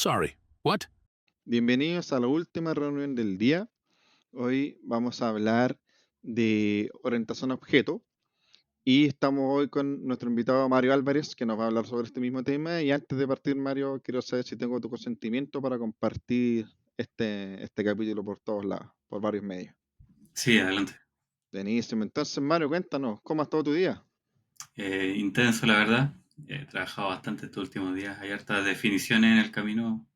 Sorry, what? Bienvenidos a la última reunión del día. Hoy vamos a hablar de orientación a objeto y estamos hoy con nuestro invitado Mario Álvarez, que nos va a hablar sobre este mismo tema. Y antes de partir, Mario, quiero saber si tengo tu consentimiento para compartir este capítulo por todos lados, por varios medios. Sí, adelante. Buenísimo. Entonces, Mario, cuéntanos, ¿cómo ha estado tu día? Intenso, la verdad. He trabajado bastante estos últimos días. Hay hartas definiciones en el camino,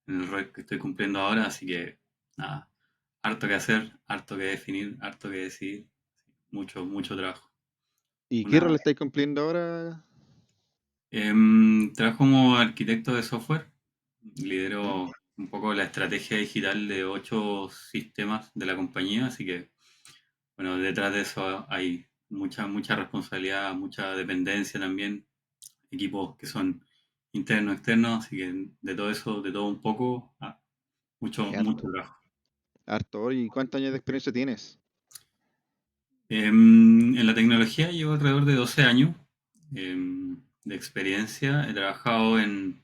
en el rol que estoy cumpliendo ahora, así que nada, harto que hacer, harto que definir, harto que decidir. Mucho, mucho trabajo. ¿Y qué Una, rol estáis cumpliendo ahora? Trabajo como arquitecto de software. ¿Mm? Lidero un poco la estrategia digital de 8 sistemas de la compañía, así que bueno, detrás de eso hay mucha, mucha responsabilidad, mucha dependencia también, equipos que son internos, externos, así que de todo eso, de todo un poco, mucho, Es mucho harto, trabajo. harto. ¿Y cuántos años de experiencia tienes? En la tecnología llevo alrededor de 12 años de experiencia. He trabajado en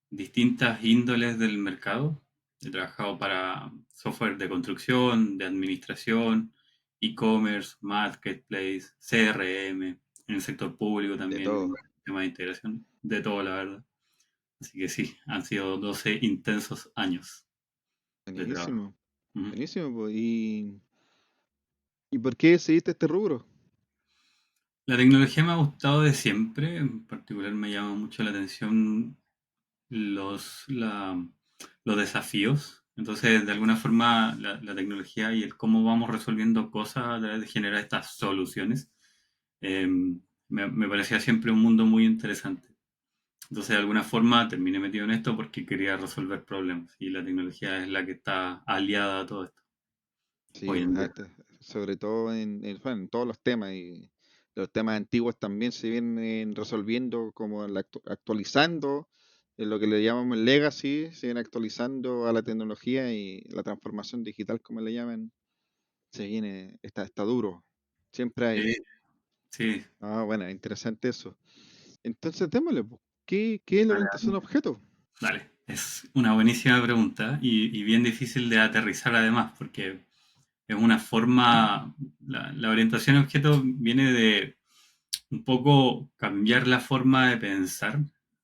distintas índoles del mercado. He trabajado para software de construcción, de administración, e-commerce, marketplace, CRM, en el sector público De también, en todo. temas de integración, de todo, la verdad. Así que sí, han sido 12 intensos años de trabajo. Buenísimo, Ujú. buenísimo, pues. ¿Y por qué decidiste este rubro? La tecnología me ha gustado de siempre, en particular me llama mucho la atención los, la- los desafíos. Entonces, de alguna forma, la tecnología y el cómo vamos resolviendo cosas a través de generar estas soluciones, eh, me parecía siempre un mundo muy interesante. Entonces, de alguna forma, terminé metido en esto porque quería resolver problemas y la tecnología es la que está aliada a todo esto Sí, hoy pues, en día. sobre todo bueno, en todos los temas y los temas antiguos también se vienen resolviendo como actualizando en lo que le llamamos legacy, se viene actualizando a la tecnología y la transformación digital, como le llaman, está duro, siempre hay. Sí, sí, Ah, bueno, interesante eso. Entonces, démosle, pues, ¿qué es la orientación a objeto? dale. Es una buenísima pregunta y bien difícil de aterrizar además, porque es una forma, la orientación a objetos viene de un poco cambiar la forma de pensar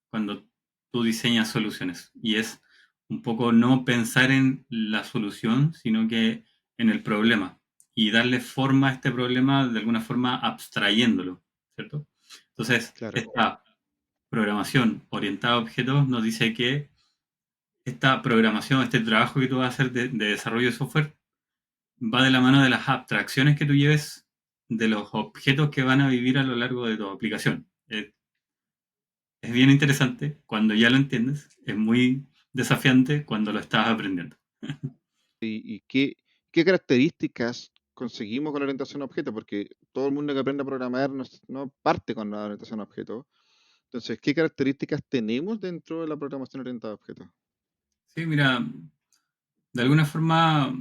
cuando tú diseñas soluciones. Y es un poco no pensar en la solución, sino que en el problema. Y darle forma a este problema de alguna forma abstrayéndolo, ¿cierto? Entonces, Claro, esta programación orientada a objetos nos dice que esta programación, este trabajo que tú vas a hacer de desarrollo de software, va de la mano de las abstracciones que tú lleves de los objetos que van a vivir a lo largo de tu aplicación. Es bien interesante cuando ya lo entiendes, es muy desafiante cuando lo estás aprendiendo. ¿y qué características conseguimos con la orientación a objeto? Porque todo el mundo que aprende a programar no parte con la orientación a objeto. Entonces, ¿qué características tenemos dentro de la programación orientada a objetos? Sí, mira, de alguna forma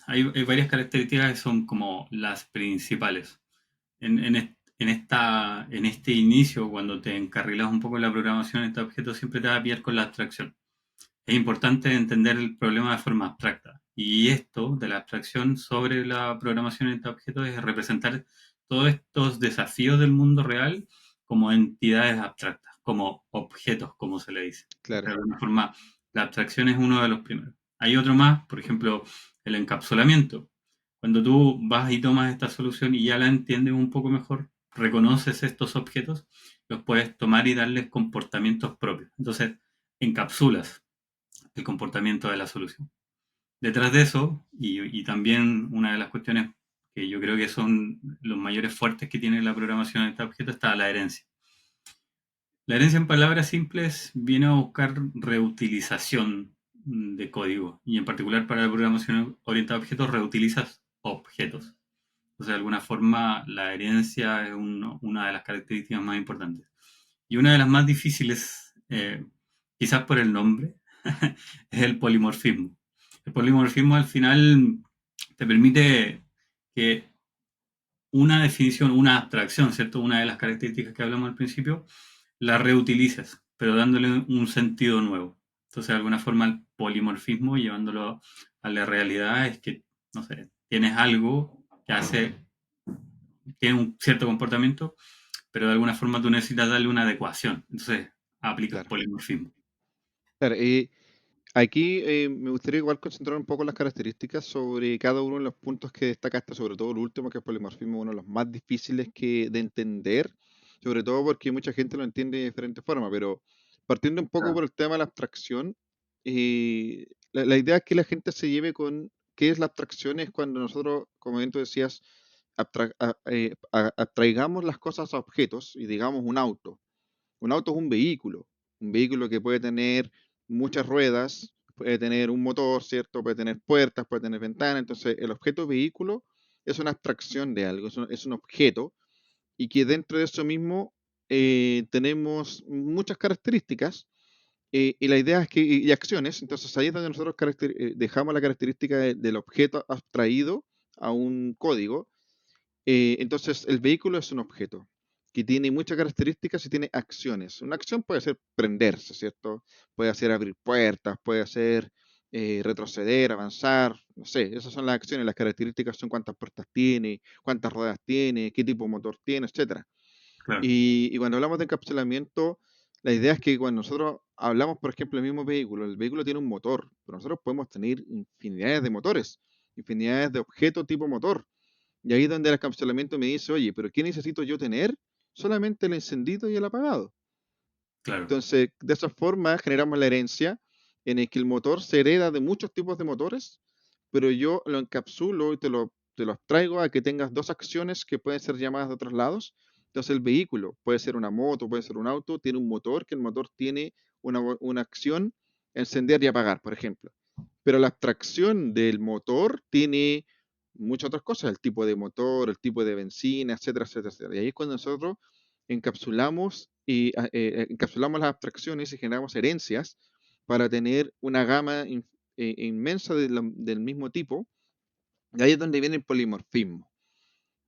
hay varias características que son como las principales. En este inicio, cuando te encarrilas un poco en la programación de este objeto, siempre te va a pillar con la abstracción. Es importante entender el problema de forma abstracta. Y esto de la abstracción sobre la programación de objetos es representar todos estos desafíos del mundo real como entidades abstractas, como objetos, como se le dice. De Claro, alguna forma, la abstracción es uno de los primeros. Hay otro más, por ejemplo, el encapsulamiento. Cuando tú vas y tomas esta solución y ya la entiendes un poco mejor, reconoces estos objetos, los puedes tomar y darles comportamientos propios. Entonces, encapsulas el comportamiento de la solución. Detrás de eso, y también una de las cuestiones que yo creo que son los mayores fuertes que tiene la programación de este objeto, está la herencia. La herencia en palabras simples viene a buscar reutilización de código y en particular para la programación orientada a objetos reutilizas objetos. Entonces, de alguna forma, la herencia es una de las características más importantes. Y una de las más difíciles, quizás por el nombre, es el polimorfismo. El polimorfismo al final te permite que una definición, una abstracción, ¿cierto? Una de las características que hablamos al principio, la reutilices, pero dándole un sentido nuevo. Entonces, de alguna forma, el polimorfismo, llevándolo a la realidad, es que, no sé, tienes algo que tiene un cierto comportamiento, pero de alguna forma tú necesitas darle una adecuación. Entonces, aplicas Claro. polimorfismo. Claro, aquí me gustaría igual concentrar un poco las características sobre cada uno de los puntos que destacaste, sobre todo el último, que es polimorfismo, uno de los más difíciles de entender, sobre todo porque mucha gente lo entiende de diferentes formas, pero partiendo un poco Claro, por el tema de la abstracción, la idea es que la gente se lleve con qué es la abstracción, es cuando nosotros, como bien tú decías, abstraigamos las cosas a objetos y digamos un auto. Un auto es un vehículo que puede tener muchas ruedas, puede tener un motor, ¿cierto? Puede tener puertas, puede tener ventanas. Entonces, el objeto vehículo es una abstracción de algo, es un objeto y que dentro de eso mismo tenemos muchas características y la idea es que, y acciones, entonces ahí es donde nosotros dejamos la característica del objeto abstraído a un código entonces, el vehículo es un objeto que tiene muchas características y tiene acciones. Una acción puede ser prenderse, ¿cierto? Puede ser abrir puertas, puede ser retroceder, avanzar, no sé, esas son las acciones. Las características son cuántas puertas tiene, cuántas ruedas tiene, qué tipo de motor tiene, etcétera. claro, Y cuando hablamos de encapsulamiento, la idea es que cuando nosotros hablamos, por ejemplo, del mismo vehículo, el vehículo tiene un motor, pero nosotros podemos tener infinidades de motores, infinidades de objetos tipo motor. Y ahí es donde el encapsulamiento me dice, oye, pero ¿qué necesito yo tener? Solamente el encendido y el apagado. claro, Entonces, de esa forma generamos la herencia en el que el motor se hereda de muchos tipos de motores, pero yo lo encapsulo y te lo abstraigo a que tengas dos acciones que pueden ser llamadas de otros lados. Entonces, el vehículo puede ser una moto, puede ser un auto, tiene un motor, que el motor tiene una acción, encender y apagar, por ejemplo. Pero la abstracción del motor tiene muchas otras cosas, el tipo de motor, el tipo de benzina, etcétera, etcétera, etcétera. Y ahí es cuando nosotros encapsulamos las abstracciones y generamos herencias para tener una gama inmensa del mismo tipo. Y ahí es donde viene el polimorfismo,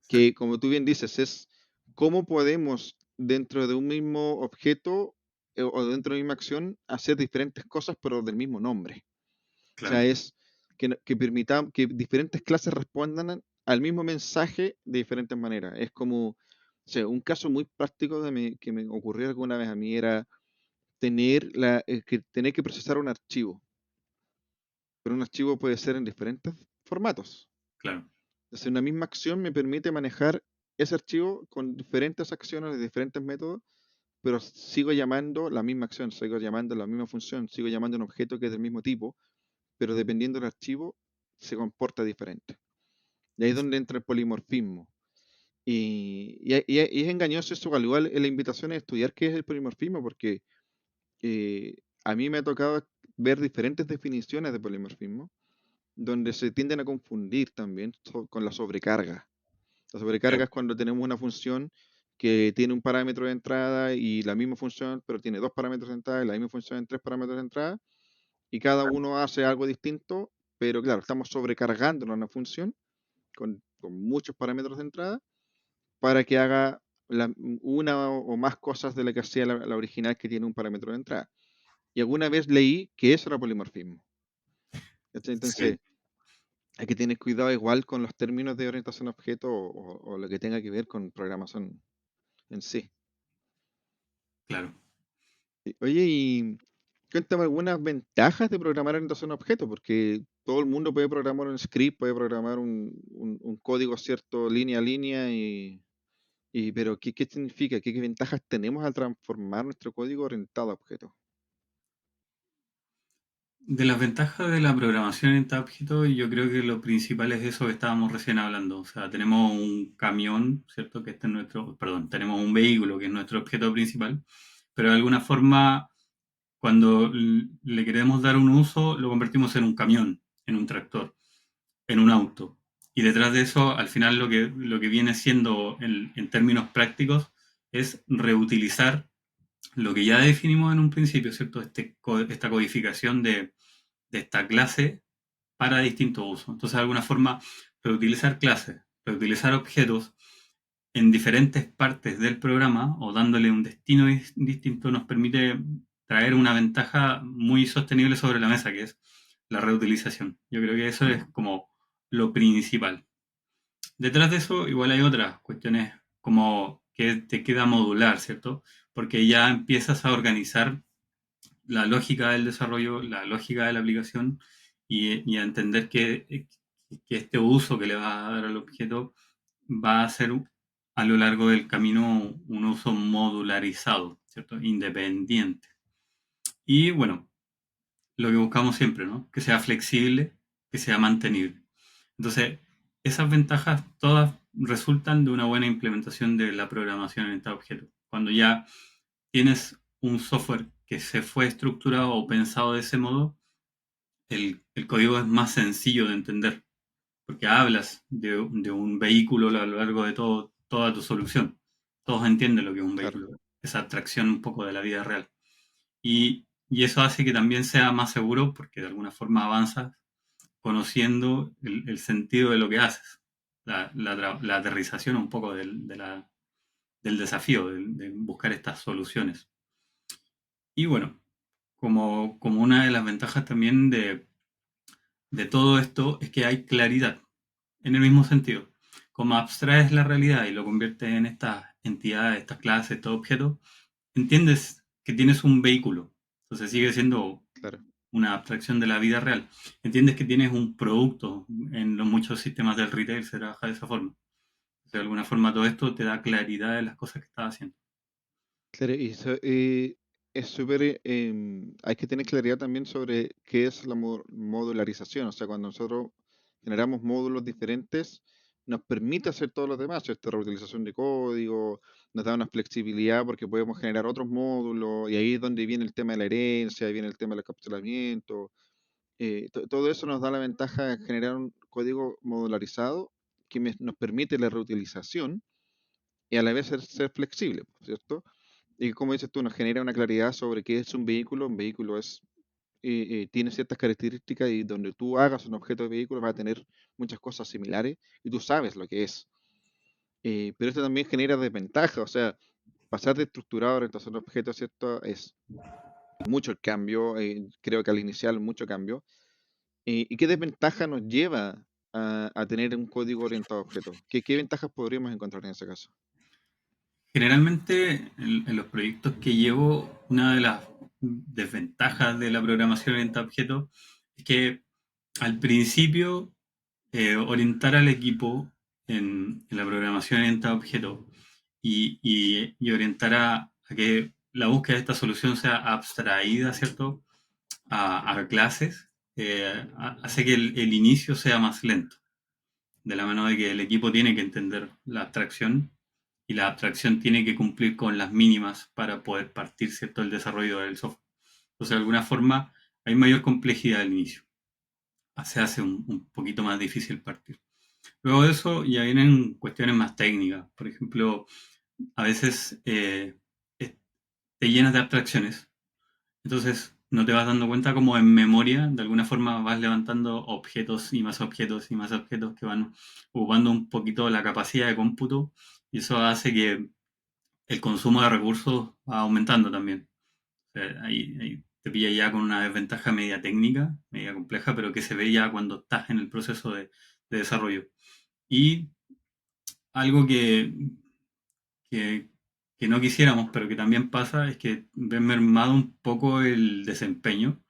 que como tú bien dices, es cómo podemos dentro de un mismo objeto o dentro de una misma acción hacer diferentes cosas pero del mismo nombre. O sea, claro. es que permitamos que diferentes clases respondan al mismo mensaje de diferentes maneras. Es como, o sea, un caso muy práctico que me ocurrió alguna vez a mí era tener que procesar un archivo, pero un archivo puede ser en diferentes formatos. Claro. Entonces, una misma acción me permite manejar ese archivo con diferentes acciones de diferentes métodos, pero sigo llamando la misma acción, sigo llamando la misma función, sigo llamando un objeto que es del mismo tipo, pero dependiendo del archivo se comporta diferente. Y ahí es donde entra el polimorfismo. Y es engañoso eso, al igual en la invitación a estudiar qué es el polimorfismo, porque eh, a mí me ha tocado ver diferentes definiciones de polimorfismo, donde se tienden a confundir también con la sobrecarga. La sobrecarga Claro. es cuando tenemos una función que tiene un parámetro de entrada y la misma función, pero tiene dos parámetros de entrada y la misma función en tres parámetros de entrada, y cada uno hace algo distinto, pero claro, estamos sobrecargando una función con muchos parámetros de entrada para que haga una o más cosas de la que hacía la original que tiene un parámetro de entrada. Y alguna vez leí que eso era polimorfismo. ¿Cachai? Entonces, Sí, hay que tener cuidado igual con los términos de orientación a objeto o lo que tenga que ver con programación en sí. claro. Oye, y cuéntame algunas ventajas de programar orientación a objeto, porque todo el mundo puede programar un script, puede programar un código cierto línea a línea pero ¿qué significa? ¿Qué ventajas tenemos al transformar nuestro código orientado a objetos? De las ventajas de la programación en objeto, yo creo que lo principal es eso que estábamos recién hablando. O sea, tenemos un camión, ¿cierto? Que este es nuestro, perdón, tenemos un vehículo que es nuestro objeto principal, pero de alguna forma, cuando le queremos dar un uso, lo convertimos en un camión, en un tractor, en un auto. Y detrás de eso, al final, lo que viene siendo en términos prácticos es reutilizar lo que ya definimos en un principio, ¿cierto? Esta codificación de esta clase para distintos usos. Entonces, de alguna forma, reutilizar clases, reutilizar objetos en diferentes partes del programa o dándole un destino distinto nos permite traer una ventaja muy sostenible sobre la mesa, que es la reutilización. Yo creo que eso es como lo principal. Detrás de eso, igual hay otras cuestiones como que te queda modular, ¿cierto? Porque ya empiezas a organizar la lógica del desarrollo, la lógica de la aplicación y a entender que este uso que le va a dar al objeto va a ser a lo largo del camino un uso modularizado, ¿cierto? Independiente. Y bueno, lo que buscamos siempre, ¿no? Que sea flexible, que sea mantenible. Entonces, esas ventajas todas resultan de una buena implementación de la programación en este objeto. Cuando ya tienes un software que se fue estructurado o pensado de ese modo, el código es más sencillo de entender, porque hablas de un vehículo a lo largo de toda tu solución. Todos entienden lo que es un Claro. vehículo, esa abstracción un poco de la vida real. Y eso hace que también sea más seguro porque de alguna forma avanzas conociendo el sentido de lo que haces, la aterrización un poco del desafío, de buscar estas soluciones. Y bueno, como una de las ventajas también de todo esto es que hay claridad, en el mismo sentido. Como abstraes la realidad y lo conviertes en estas entidades, estas clases, estos objetos, entiendes que tienes un vehículo. Entonces sigue siendo Claro. una abstracción de la vida real. Entiendes que tienes un producto. En los muchos sistemas del retail se trabaja de esa forma. De alguna forma todo esto te da claridad de las cosas que estás haciendo. Claro, es súper, hay que tener claridad también sobre qué es la modularización. O sea, cuando nosotros generamos módulos diferentes, nos permite hacer todos los demás, esta reutilización de código, nos da una flexibilidad porque podemos generar otros módulos, y ahí es donde viene el tema de la herencia, ahí viene el tema del encapsulamiento. Todo eso nos da la ventaja de generar un código modularizado que nos permite la reutilización y a la vez ser flexible, ¿cierto? Y como dices tú, nos genera una claridad sobre qué es un vehículo. Un vehículo tiene ciertas características y donde tú hagas un objeto de vehículo va a tener muchas cosas similares y tú sabes lo que es. Pero esto también genera desventaja, o sea, pasar de estructurado a orientación a objetos, ¿cierto? Es mucho el cambio, creo que al inicial mucho cambio. ¿Y qué desventaja nos lleva a tener un código orientado a objetos? ¿Qué ventajas podríamos encontrar en ese caso? Generalmente en los proyectos que llevo, una de las desventajas de la programación orientada a objetos es que al principio orientar al equipo en la programación orientada a objetos y orientar a que la búsqueda de esta solución sea abstraída, ¿cierto? A clases, hace que el inicio sea más lento, de la mano de que el equipo tiene que entender la abstracción y la abstracción tiene que cumplir con las mínimas para poder partir, ¿cierto?, el desarrollo del software. Entonces, de alguna forma, hay mayor complejidad al inicio. Se hace un poquito más difícil partir. Luego de eso ya vienen cuestiones más técnicas. Por ejemplo, a veces te llenas de abstracciones. Entonces no te vas dando cuenta como en memoria, de alguna forma vas levantando objetos y más objetos que van ocupando un poquito la capacidad de cómputo y eso hace que el consumo de recursos va aumentando también. O sea, ahí te pilla ya con una desventaja media técnica, media compleja, pero que se ve ya cuando estás en el proceso de desarrollo. Y algo que, que no quisiéramos, pero que también pasa, es que ven mermado un poco el desempeño,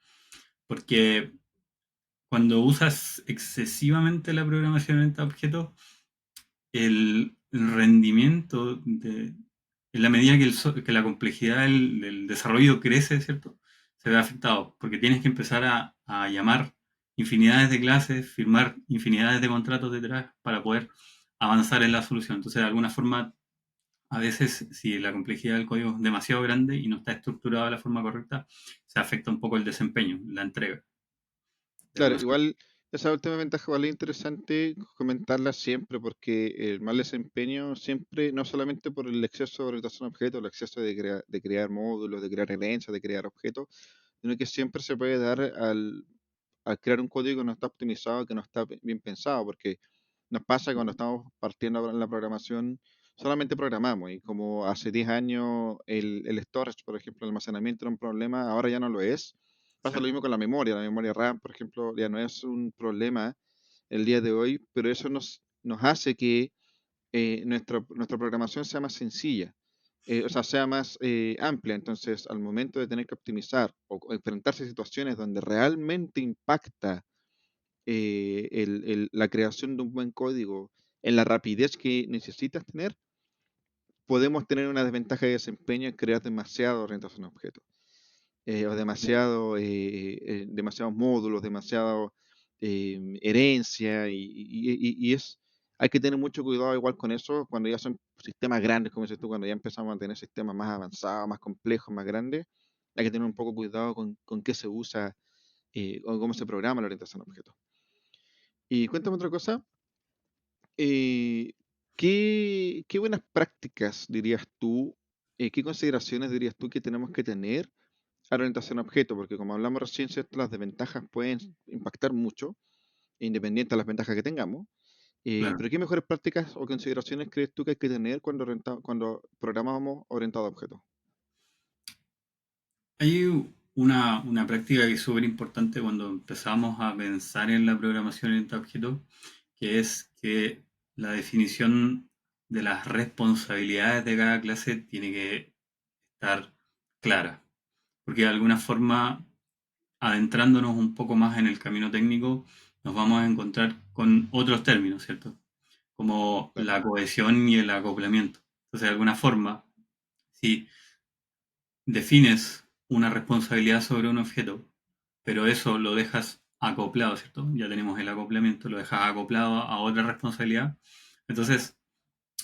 porque cuando usas excesivamente la programación orientada a objetos, el rendimiento en la medida que la complejidad del desarrollo crece, ¿cierto? Se ve afectado, porque tienes que empezar a llamar infinidades de clases, firmar infinidades de contratos detrás para poder avanzar en la solución. Entonces, de alguna forma, a veces, si la complejidad del código es demasiado grande y no está estructurado de la forma correcta, se afecta un poco el desempeño, la entrega de Claro, alguna forma. igual esa última ventaja igual es interesante comentarla siempre porque el mal desempeño siempre, no solamente por el exceso de orientación a objetos, el exceso de crear módulos, de crear herencias, de crear objetos, sino que siempre se puede dar al crear un código que no está optimizado, que no está bien pensado, porque nos pasa cuando estamos partiendo en la programación, solamente programamos. Y como hace 10 años el storage, por ejemplo, el almacenamiento era un problema, ahora ya no lo es. Sí, Pasa lo mismo con la memoria RAM, por ejemplo, ya no es un problema el día de hoy, pero eso nos hace que nuestra programación sea más sencilla, o sea, sea más amplia. Entonces, al momento de tener que optimizar o enfrentarse a situaciones donde realmente impacta la creación de un buen código en la rapidez que necesitas tener, podemos tener una desventaja de desempeño en crear demasiada orientación a objetos, o demasiados módulos, demasiado herencia, hay que tener mucho cuidado igual con eso cuando ya son sistemas grandes, como dices tú, cuando ya empezamos a tener sistemas más avanzados, más complejos, más grandes, hay que tener un poco cuidado con qué se usa o cómo se programa la orientación a objetos. Y cuéntame otra cosa. Eh, ¿qué buenas prácticas dirías tú, qué consideraciones dirías tú que tenemos que tener a la orientación a objeto? Porque como hablamos recién, ¿cierto? Las desventajas pueden impactar mucho, independiente de las ventajas que tengamos. claro. Pero ¿qué mejores prácticas o consideraciones crees tú que hay que tener cuando programamos orientado a objetos? Hay una práctica que es súper importante cuando empezamos a pensar en la programación orientada a objetos, que es que la definición de las responsabilidades de cada clase tiene que estar clara, porque de alguna forma, adentrándonos un poco más en el camino técnico, nos vamos a encontrar con otros términos, ¿cierto? Como Claro, la cohesión y el acoplamiento. Entonces, de alguna forma, si defines una responsabilidad sobre un objeto, pero eso lo dejas acoplado, ¿cierto? Ya tenemos el acoplamiento, lo dejas acoplado a otra responsabilidad. Entonces,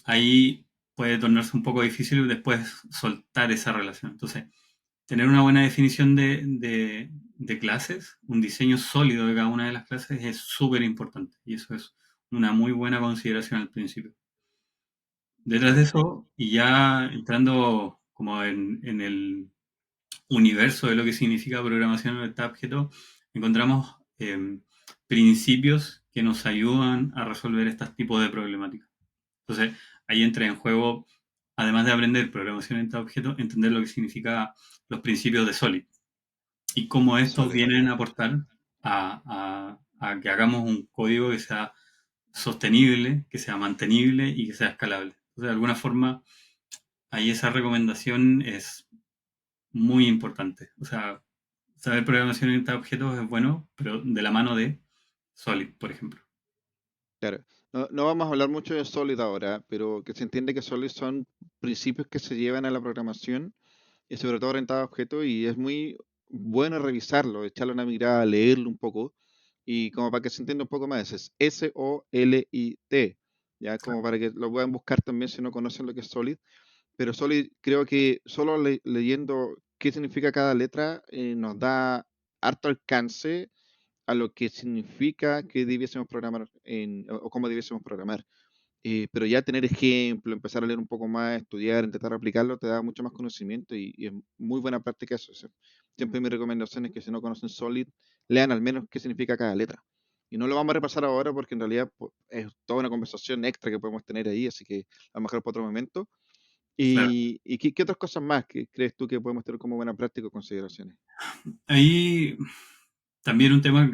ahí puede tornarse un poco difícil después soltar esa relación. Entonces, tener una buena definición de clases, un diseño sólido de cada una de las clases es súper importante. Y eso es una muy buena consideración al principio. Detrás de claro, eso, y ya entrando como en el universo de lo que significa programación orientada a objetos, encontramos principios que nos ayudan a resolver estos tipos de problemáticas. Entonces, ahí entra en juego, además de aprender programación orientada a objetos, entender lo que significa los principios de Solid y cómo estos sólido. vienen a aportar a que hagamos un código que sea sostenible, que sea mantenible y que sea escalable. Entonces, de alguna forma, ahí esa recomendación es muy importante. O sea, saber programación orientada a objetos es bueno, pero de la mano de Solid, por ejemplo. Claro. No vamos a hablar mucho de Solid ahora, pero que se entiende que Solid son principios que se llevan a la programación y sobre todo orientado a objetos, y es muy bueno revisarlo, echarle una mirada, leerlo un poco, y como para que se entienda un poco más, es SOLID, ya como para que lo puedan buscar también si no conocen lo que es Solid, pero Solid creo que solo leyendo qué significa cada letra nos da harto alcance a lo que significa que debiésemos programar o cómo debiésemos programar. Pero ya tener ejemplo, empezar a leer un poco más, estudiar, intentar aplicarlo, te da mucho más conocimiento y es muy buena práctica eso. Siempre mi recomendación es que si no conocen Solid, lean al menos qué significa cada letra. Y no lo vamos a repasar ahora porque en realidad es toda una conversación extra que podemos tener ahí, así que a lo mejor para otro momento. Claro. ¿Y qué otras cosas más que crees tú que podemos tener como buena práctica o consideraciones? Ahí también un tema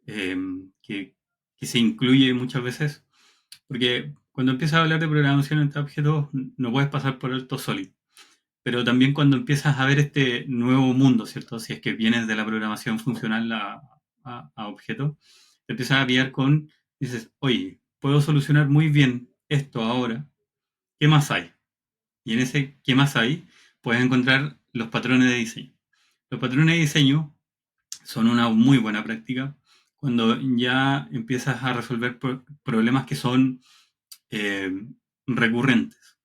eh, que, que se incluye muchas veces, porque cuando empiezas a hablar de programación entre objetos, no puedes pasar por alto Solid. Pero también cuando empiezas a ver este nuevo mundo, ¿cierto? Si es que vienes de la programación funcional a objetos, te empiezas a pillar con, dices, oye, puedo solucionar muy bien esto ahora, ¿qué más hay? Y en ese ¿qué más hay? Puedes encontrar los patrones de diseño. Los patrones de diseño son una muy buena práctica cuando ya empiezas a resolver problemas que son eh, recurrentes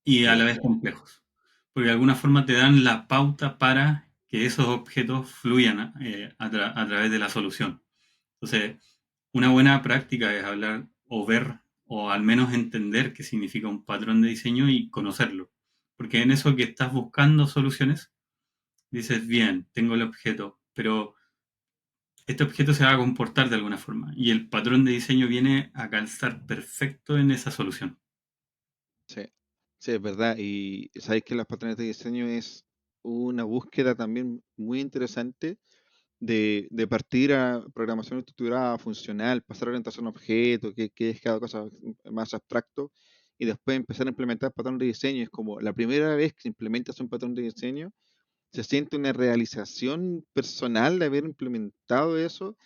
y a la Ya, vez complejos. Porque de alguna forma te dan la pauta para que esos objetos fluyan a través de la solución. Entonces, una buena práctica es hablar o ver o al menos entender qué significa un patrón de diseño y conocerlo. Porque en eso que estás buscando soluciones, dices, bien, tengo el objeto, pero este objeto se va a comportar de alguna forma y el patrón de diseño viene a calzar perfecto en esa solución. Sí, sí, es verdad. Y sabéis que los patrones de diseño es una búsqueda también muy interesante de partir a programación estructurada, funcional, pasar a orientación a objeto, que es cada cosa más abstracto, y después empezar a implementar patrones de diseño. Es como la primera vez que implementas un patrón de diseño, se siente una realización personal de haber implementado eso,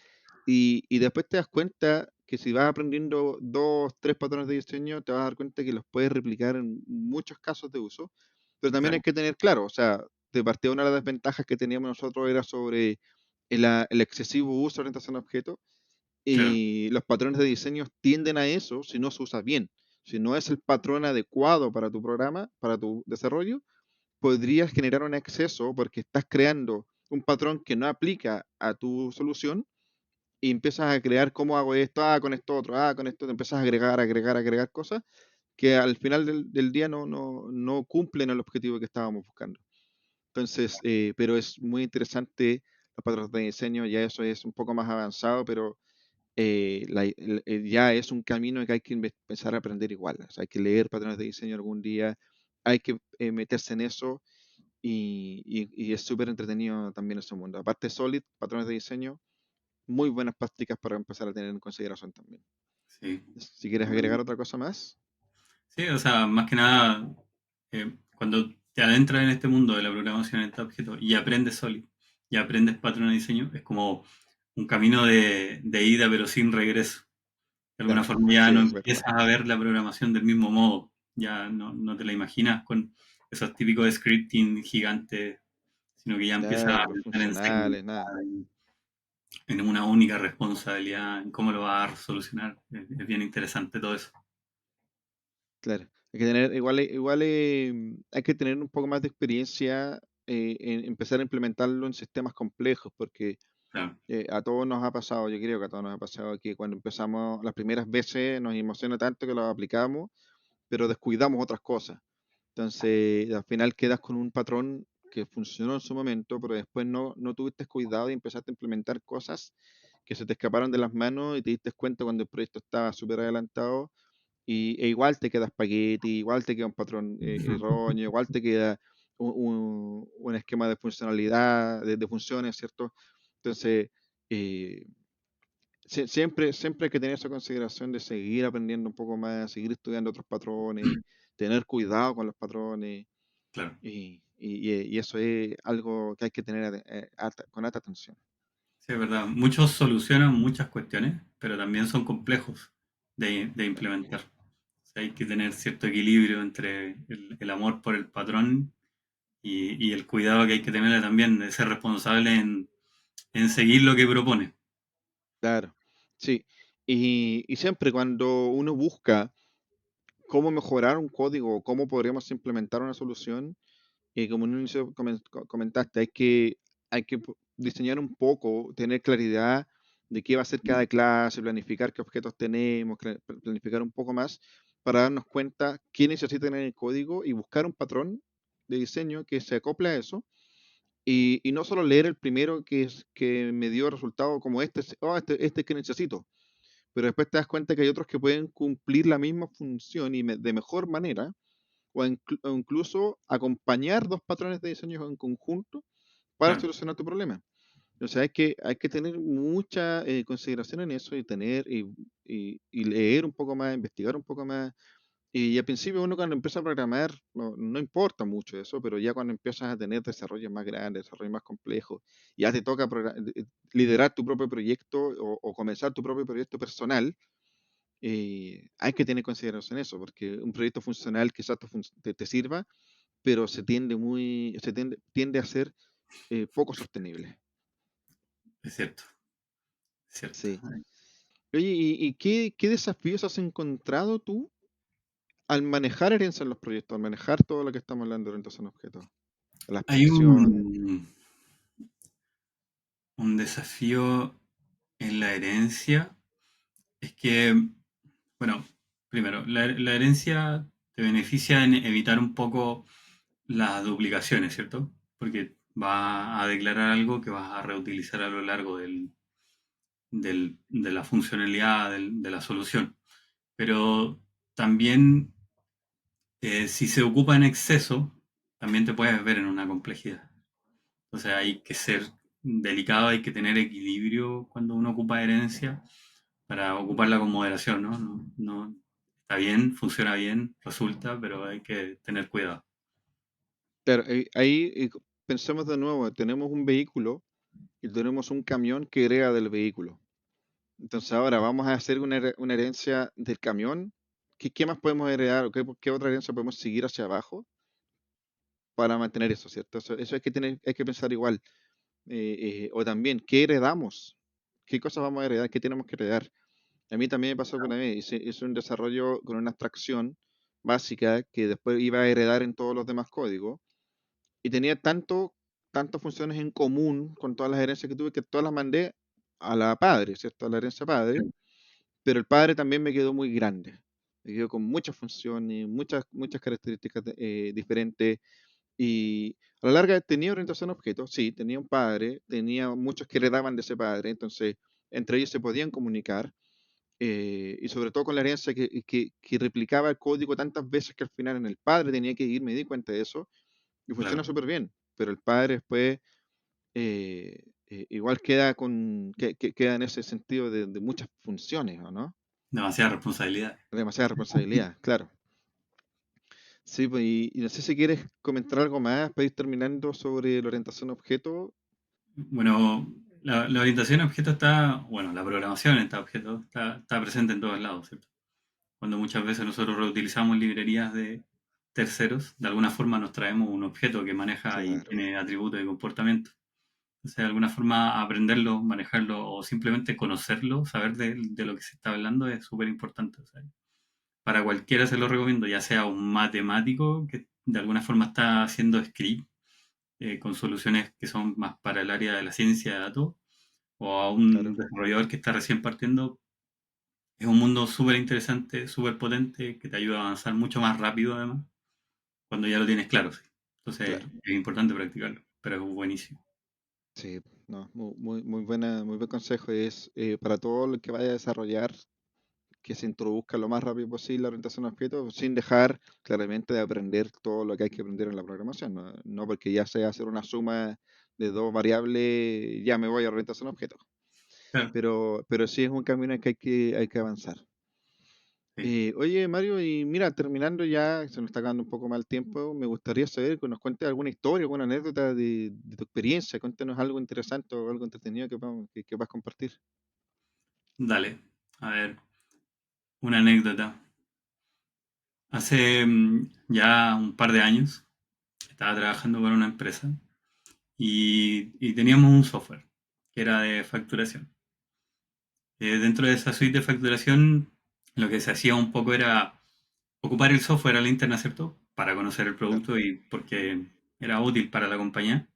y después te das cuenta que si vas aprendiendo dos, tres patrones de diseño, te vas a dar cuenta que los puedes replicar en muchos casos de uso, pero también hay Claro, que tener claro, o sea, de partida una de las desventajas que teníamos nosotros era sobre el excesivo uso de orientación a objetos, claro, y los patrones de diseño tienden a eso si no se usa bien. Si no es el patrón adecuado para tu programa, para tu desarrollo, podrías generar un exceso porque estás creando un patrón que no aplica a tu solución y empiezas a crear cómo hago esto, con esto otro, con esto, te empiezas a agregar, agregar, agregar cosas que al final del día no cumplen el objetivo que estábamos buscando. Entonces, pero es muy interesante los patrones de diseño, ya eso es un poco más avanzado, pero ya es un camino que hay que empezar a aprender igual. O sea, hay que leer patrones de diseño algún día, hay que meterse en eso y es súper entretenido también ese mundo. Aparte, Solid, patrones de diseño, muy buenas prácticas para empezar a tener en consideración también. sí. Si quieres agregar otra cosa más, Sí, o sea, más que nada, cuando te adentras en este mundo de la programación en objeto y aprendes Solid y aprendes patrón de diseño, es como un camino de ida pero sin regreso. De alguna claro, forma ya sí, no es verdad. empiezas a ver la programación del mismo modo, ya no te la imaginas con esos típicos scripting gigantes, sino que ya empiezas a Claro, los pensar en funcionales, nada. seguridad, en una única responsabilidad, en cómo lo vas a solucionar. Es bien interesante todo eso. Claro. Hay que tener, igual hay que tener un poco más de experiencia en empezar a implementarlo en sistemas complejos, porque Claro, a todos nos ha pasado, yo creo que a todos nos ha pasado que cuando empezamos las primeras veces nos emociona tanto que lo aplicamos, pero descuidamos otras cosas. Entonces, al final quedas con un patrón que funcionó en su momento, pero después no tuviste cuidado y empezaste a implementar cosas que se te escaparon de las manos y te diste cuenta cuando el proyecto estaba súper adelantado e igual te queda espagueti, igual te queda un patrón erróneo, igual te queda un esquema de funcionalidad, de funciones, ¿cierto? Entonces, eh, siempre hay que tener esa consideración de seguir aprendiendo un poco más, seguir estudiando otros patrones, tener cuidado con los patrones, claro. y eso es algo que hay que tener con alta atención. Sí, es verdad. Muchos solucionan muchas cuestiones, pero también son complejos de implementar. O sea, hay que tener cierto equilibrio entre el amor por el patrón y el cuidado que hay que tener también de ser responsable en seguir lo que propone. Claro, sí. Y siempre cuando uno busca cómo mejorar un código, cómo podríamos implementar una solución, como en un inicio comentaste, hay que diseñar un poco, tener claridad de qué va a ser cada clase, planificar qué objetos tenemos, planificar un poco más para darnos cuenta qué necesitan en el código y buscar un patrón de diseño que se acople a eso. Y no solo leer el primero que me dio resultado como este es que necesito, pero después te das cuenta que hay otros que pueden cumplir la misma función y de mejor manera, o incluso acompañar dos patrones de diseño en conjunto para Claro, solucionar tu problema. O sea, hay que tener mucha consideración en eso y y leer un poco más, investigar un poco más. Y al principio uno cuando empieza a programar no importa mucho eso, pero ya cuando empiezas a tener desarrollos más grandes, desarrollos más complejos, ya te toca liderar tu propio proyecto o comenzar tu propio proyecto personal, hay que tener consideración eso, porque un proyecto funcional quizás te sirva, pero tiende a ser poco sostenible. es cierto, es cierto. Sí. Oye, ¿y qué desafíos has encontrado tú al manejar herencia en los proyectos, al manejar todo lo que estamos hablando de orientación a objetos? La Hay abstracción. un desafío en la herencia, es que, bueno, primero, la herencia te beneficia en evitar un poco las duplicaciones, ¿cierto? Porque va a declarar algo que vas a reutilizar a lo largo de la funcionalidad de la solución. Pero también Si se ocupa en exceso, también te puedes ver en una complejidad. Entonces hay que ser delicado, hay que tener equilibrio cuando uno ocupa herencia para ocuparla con moderación, ¿no? Está bien, funciona bien, resulta, pero hay que tener cuidado. Claro, pensemos de nuevo, tenemos un vehículo y tenemos un camión que hereda del vehículo. Entonces ahora vamos a hacer una herencia del camión. ¿Qué más podemos heredar o qué otra herencia podemos seguir hacia abajo para mantener eso, ¿cierto? Eso hay que pensar igual. O también, ¿qué heredamos? ¿Qué cosas vamos a heredar? ¿Qué tenemos que heredar? A mí también me pasó con mí, hice un desarrollo con una abstracción básica que después iba a heredar en todos los demás códigos y tenía tantas funciones en común con todas las herencias que tuve que todas las mandé a la padre, ¿cierto? A la herencia padre, pero el padre también me quedó muy grande. Me quedó con muchas funciones, muchas características diferentes y a la larga tenía orientación a objetos, sí, tenía un padre, tenía muchos que heredaban de ese padre, entonces entre ellos se podían comunicar y sobre todo con la herencia que replicaba el código tantas veces que al final en el padre tenía que ir, me di cuenta de eso y funciona Claro, súper bien, pero el padre después igual queda en ese sentido de muchas funciones, ¿o no? demasiada responsabilidad. Demasiada responsabilidad, claro. Sí, pues, y no sé si quieres comentar algo más para ir terminando sobre la orientación a objeto. Bueno, la orientación a objetos está, bueno, la programación en objetos está presente en todos lados, ¿cierto? Cuando muchas veces nosotros reutilizamos librerías de terceros, de alguna forma nos traemos un objeto que maneja y Claro, tiene atributos de comportamiento. Entonces, de alguna forma, aprenderlo, manejarlo o simplemente conocerlo, saber de lo que se está hablando es súper importante. O sea, para cualquiera se lo recomiendo, ya sea un matemático que de alguna forma está haciendo script con soluciones que son más para el área de la ciencia de datos, o a un claro, desarrollador que está recién partiendo. Es un mundo súper interesante, súper potente, que te ayuda a avanzar mucho más rápido además, cuando ya lo tienes claro. Sí. Entonces claro. es importante practicarlo, pero es buenísimo. Sí, no, muy buen consejo. Es para todo lo que vaya a desarrollar, que se introduzca lo más rápido posible la orientación a objetos, sin dejar claramente de aprender todo lo que hay que aprender en la programación. No, no porque ya sea hacer una suma de dos variables, ya me voy a orientación a objetos. Claro, Pero sí es un camino en que hay que avanzar. sí. Oye, Mario, y mira, terminando ya, se nos está acabando un poco mal el tiempo, me gustaría saber que nos cuentes alguna historia, alguna anécdota de tu experiencia, cuéntanos algo interesante o algo entretenido que puedas compartir. Dale, a ver, una anécdota. Hace ya un par de años estaba trabajando para una empresa y teníamos un software que era de facturación. Dentro de esa suite de facturación, lo que se hacía un poco era ocupar el software a la interna, ¿cierto? Para conocer el Claro. producto y porque era útil para la compañía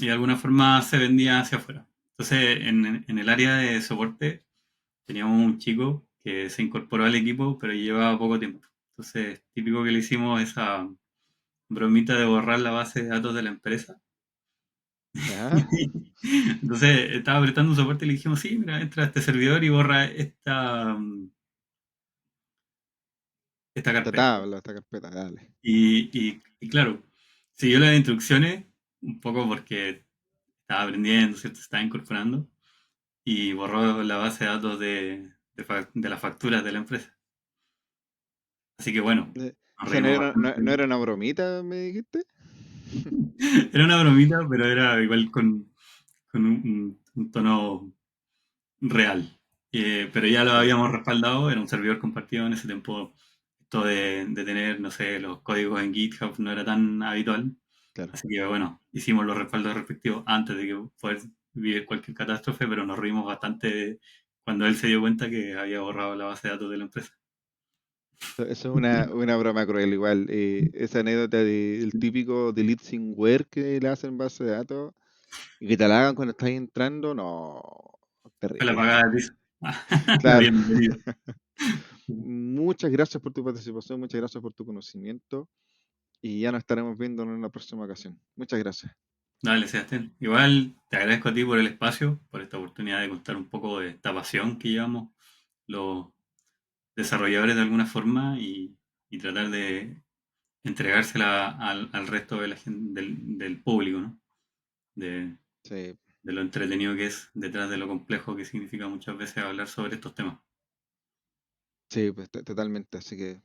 y de alguna forma se vendía hacia afuera. Entonces, en el área de soporte teníamos un chico que se incorporó al equipo, pero llevaba poco tiempo. Entonces, típico que le hicimos esa bromita de borrar la base de datos de la empresa. ¿Ya? Entonces, estaba apretando un soporte y le dijimos, sí, mira, entra a este servidor y borra esta Esta carpeta. tabla, esta carpeta, dale. Y claro, siguió las instrucciones un poco porque estaba aprendiendo, ¿cierto? Se estaba incorporando y borró la base de datos de las facturas de la empresa. Así que bueno, nos Esa no reímos era, bastante. no era una bromita, me dijiste. Era una bromita, pero era igual con un tono real. Pero ya lo Claro, habíamos respaldado, era un servidor compartido en ese tiempo. Esto de tener, no sé, los códigos en GitHub no era tan habitual. claro. Así que bueno, hicimos los respaldos respectivos antes de que poder vivir cualquier catástrofe, pero nos reímos bastante cuando él se dio cuenta que había borrado la base de datos de la empresa. Eso es una broma cruel, igual. Esa anécdota del típico delete where que le hacen base de datos y que te la hagan cuando estás entrando, no, Fue la terrible. pagada de piso. La Claro. bienvenida. Muchas gracias por tu participación, muchas gracias por tu conocimiento y ya nos estaremos viendo en una próxima ocasión. Muchas gracias. Dale, Sebastián. Igual te agradezco a ti por el espacio, por esta oportunidad de contar un poco de esta pasión que llevamos los desarrolladores de alguna forma y tratar entregársela al resto de la del público, ¿no? De, Sí, de lo entretenido que es detrás de lo complejo que significa muchas veces hablar sobre estos temas. sí, pues totalmente. Así que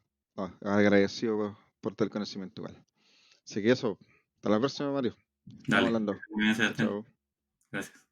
agradecido por todo el conocimiento igual. Así que eso, hasta la próxima, Mario. Estamos Dale, hablando. muy bien, Chao, Sebastián. chao. Gracias.